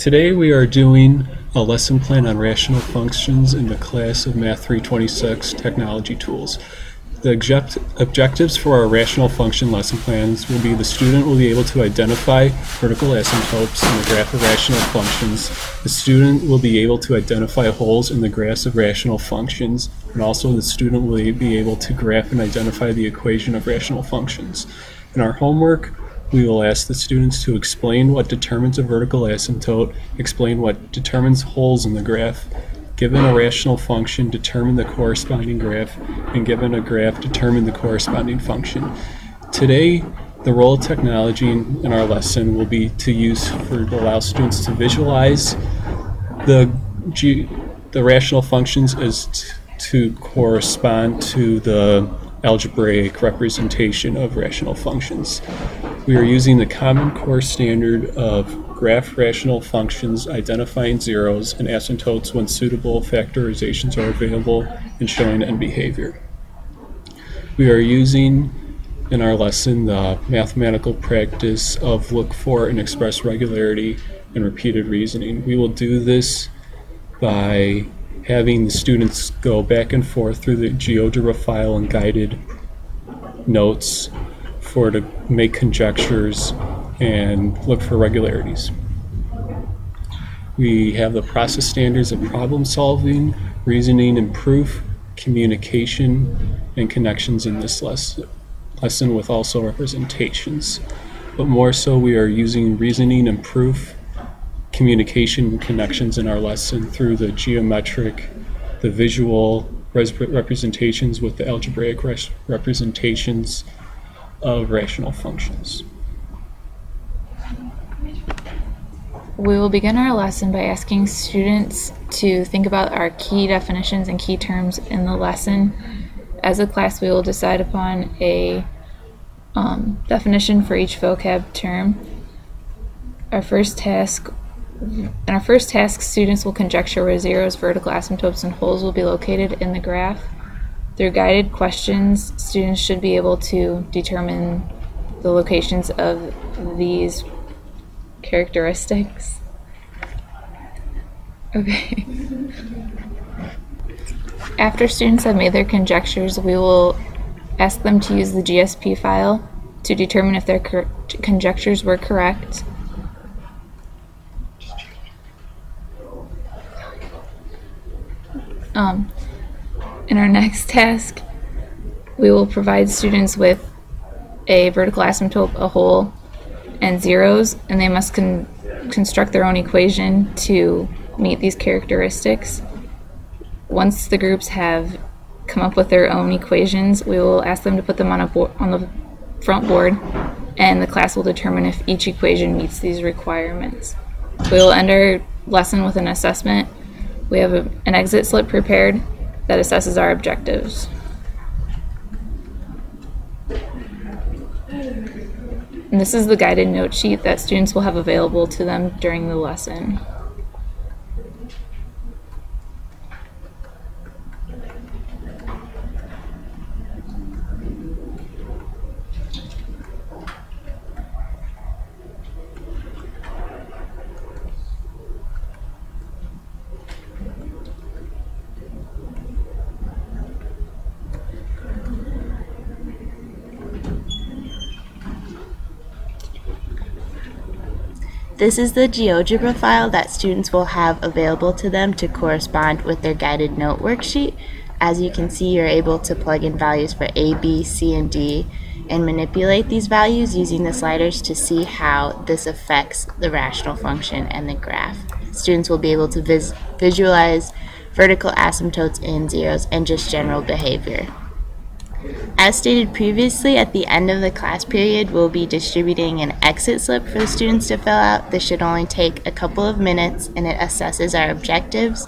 Today we are doing a lesson plan on rational functions in the class of MAT326 Technology Tools. The objectives for our rational function lesson plans will be: the student will be able to identify vertical asymptotes in the graph of rational functions. The student will be able to identify holes in the graphs of rational functions, and also the student will be able to graph and identify the equation of rational functions. In our homework, we will ask the students to explain what determines a vertical asymptote, explain what determines holes in the graph. Given a rational function, determine the corresponding graph, and given a graph, determine the corresponding function. Today, the role of technology in our lesson will be to allow students to visualize the rational functions as to correspond to the algebraic representation of rational functions. We are using the Common Core standard of graph rational functions, identifying zeros and asymptotes when suitable factorizations are available, and showing end behavior. We are using in our lesson the mathematical practice of look for and express regularity and repeated reasoning. We will do this by having the students go back and forth through the GeoGebra file and guided notes to make conjectures and look for regularities. We have the process standards of problem solving, reasoning and proof, communication, and connections in this lesson with also representations. But more so, we are using reasoning and proof, communication, and connections in our lesson through the geometric, the visual representations with the algebraic representations of rational functions. We will begin our lesson by asking students to think about our key definitions and key terms in the lesson. As a class, we will decide upon a definition for each vocab term. In our first task, students will conjecture where zeros, vertical asymptotes, and holes will be located in the graph. Through guided questions, students should be able to determine the locations of these characteristics. Okay. After students have made their conjectures, we will ask them to use the GSP file to determine if their conjectures were correct. In our next task, we will provide students with a vertical asymptote, a hole, and zeros, and they must construct their own equation to meet these characteristics. Once the groups have come up with their own equations, we will ask them to put them on the front board, and the class will determine if each equation meets these requirements. We will end our lesson with an assessment. We have an exit slip prepared that assesses our objectives. And this is the guided note sheet that students will have available to them during the lesson. This is the GeoGebra file that students will have available to them to correspond with their guided note worksheet. As you can see, you're able to plug in values for A, B, C, and D and manipulate these values using the sliders to see how this affects the rational function and the graph. Students will be able to visualize vertical asymptotes in zeros and just general behavior. As stated previously, at the end of the class period, we'll be distributing an exit slip for the students to fill out. This should only take a couple of minutes, and it assesses our objectives.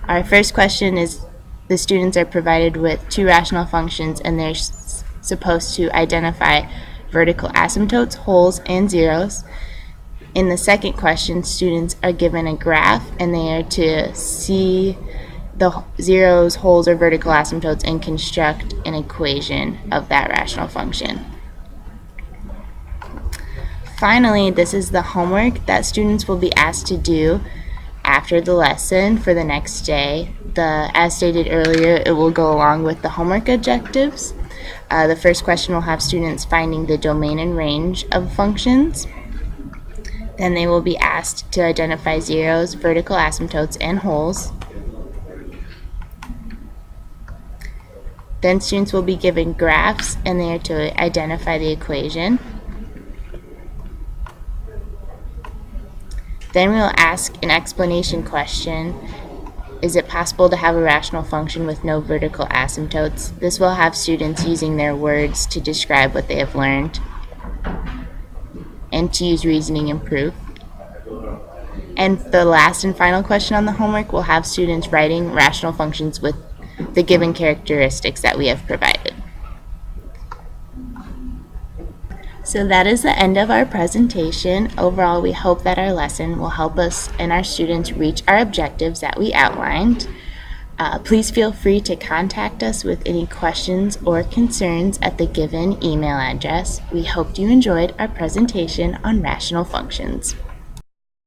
Our first question is: the students are provided with two rational functions, and they're supposed to identify vertical asymptotes, holes, and zeros. In the second question, students are given a graph, and they are to see the zeros, holes, or vertical asymptotes and construct an equation of that rational function. Finally, this is the homework that students will be asked to do after the lesson for the next day. As stated earlier, it will go along with the homework objectives. The first question will have students finding the domain and range of functions. Then they will be asked to identify zeros, vertical asymptotes, and holes. Then students will be given graphs and they are to identify the equation. Then we will ask an explanation question. Is it possible to have a rational function with no vertical asymptotes? This will have students using their words to describe what they have learned and to use reasoning and proof. And the last and final question on the homework will have students writing rational functions with the given characteristics that we have provided. So that is the end of our presentation. Overall, we hope that our lesson will help us and our students reach our objectives that we outlined. Please feel free to contact us with any questions or concerns at the given email address. We hope you enjoyed our presentation on rational functions.